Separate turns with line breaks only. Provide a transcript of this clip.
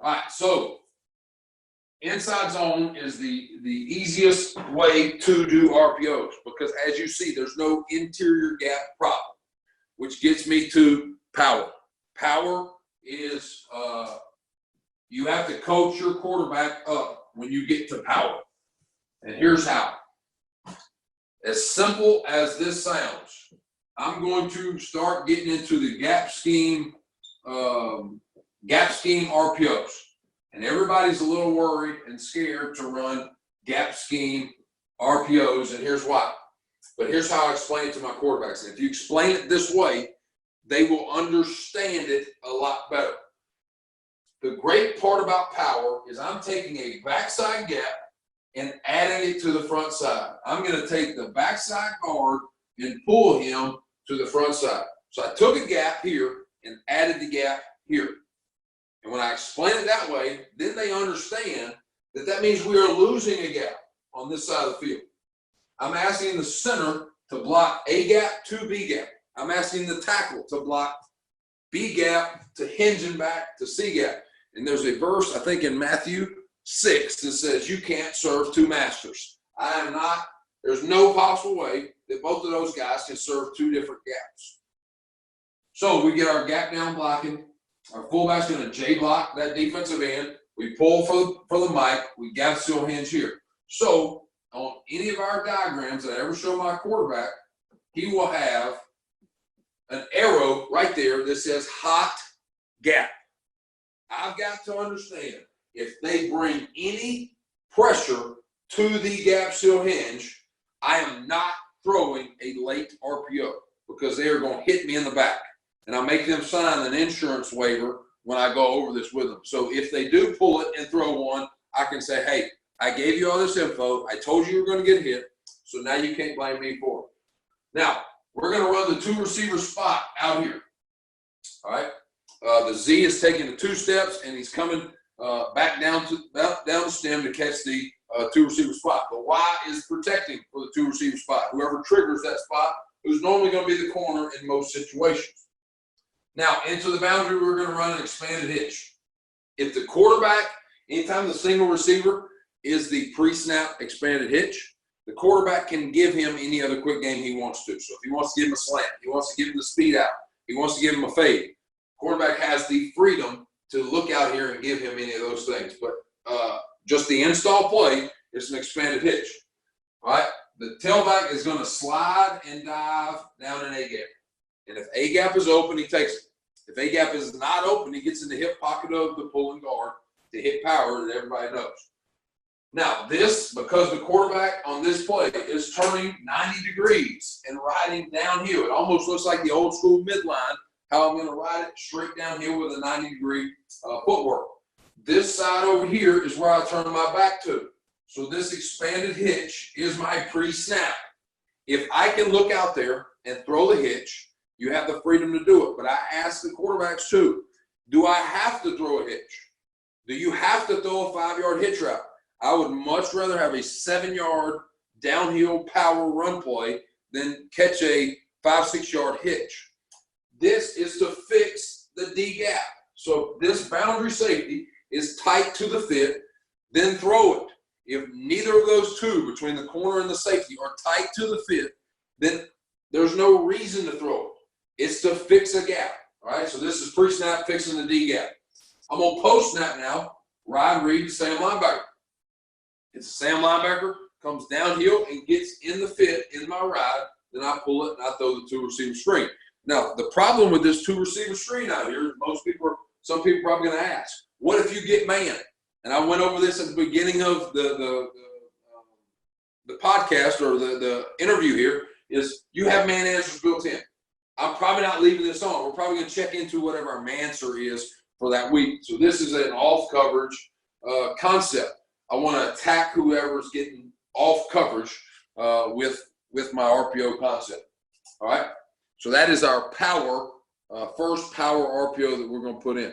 All right, so inside zone is the easiest way to do RPOs because, as you see, there's no interior gap problem, which gets me to power. Power is you have to coach your quarterback up when you get to power. And here's how. As simple as this sounds, I'm going to start getting into the Gap Scheme RPOs. And everybody's a little worried and scared to run Gap Scheme RPOs, and here's why. But here's how I explain it to my quarterbacks. And if you explain it this way, they will understand it a lot better. The great part about power is I'm taking a backside gap and adding it to the front side. I'm going to take the backside guard and pull him to the front side. So I took a gap here and added the gap here. And when I explain it that way, then they understand that that means we are losing a gap on this side of the field. I'm asking the center to block A gap to B gap. I'm asking the tackle to block B gap to hinging back to C gap. And there's a verse, I think in Matthew 6, that says you can't serve two masters. There's no possible way that both of those guys can serve two different gaps. So we get our gap down blocking. Our fullback's going to J block that defensive end. We pull for the mic. We gap seal hinge here. So on any of our diagrams that I ever show my quarterback, he will have an arrow right there that says hot gap. I've got to understand if they bring any pressure to the gap seal hinge, I am not throwing a late RPO because they are going to hit me in the back. And I make them sign an insurance waiver when I go over this with them. So if they do pull it and throw one, I can say, hey, I gave you all this info. I told you were going to get hit. So now you can't blame me for it. Now, we're going to run the two receiver spot out here. All right. The Z is taking the 2 steps, and he's coming back down the stem to catch the 2 receiver spot. The Y is protecting for the 2 receiver spot. Whoever triggers that spot, who's normally going to be the corner in most situations. Now, into the boundary, we're going to run an expanded hitch. If the quarterback, anytime the single receiver is the pre-snap expanded hitch, the quarterback can give him any other quick game he wants to. So if he wants to give him a slant, he wants to give him the speed out, he wants to give him a fade, quarterback has the freedom to look out here and give him any of those things. But just the install play is an expanded hitch. All right? The tailback is going to slide and dive down an A gap. And if A gap is open, he takes it. If A gap is not open, he gets in the hip pocket of the pulling guard to hit power that everybody knows. Now, because the quarterback on this play is turning 90 degrees and riding downhill, it almost looks like the old school midline, how I'm going to ride it straight downhill with a 90-degree footwork. This side over here is where I turn my back to. So this expanded hitch is my pre-snap. If I can look out there and throw the hitch, you have the freedom to do it. But I ask the quarterbacks too, do I have to throw a hitch? Do you have to throw a 5-yard hitch route? I would much rather have a 7-yard downhill power run play than catch a 5-6 yard hitch. This is to fix the D gap. So this boundary safety is tight to the fit, then throw it. If neither of those two, between the corner and the safety, are tight to the fit, then there's no reason to throw it. It's to fix a gap. All right, so this is pre-snap fixing the D gap. I'm on post-snap now. Ride, read, Sam linebacker. It's a Sam linebacker, comes downhill and gets in the fit in my ride. Then I pull it and I throw the 2 receiver screen. Now, the problem with this 2 receiver screen out here is some people are probably going to ask, what if you get man? And I went over this at the beginning of the podcast or the interview here, is you have man answers built in. I'm probably not leaving this on. We're probably going to check into whatever our man-answer is for that week. So this is an off coverage concept. I want to attack whoever's getting off coverage with my RPO concept. All right. So that is our first power RPO that we're going to put in.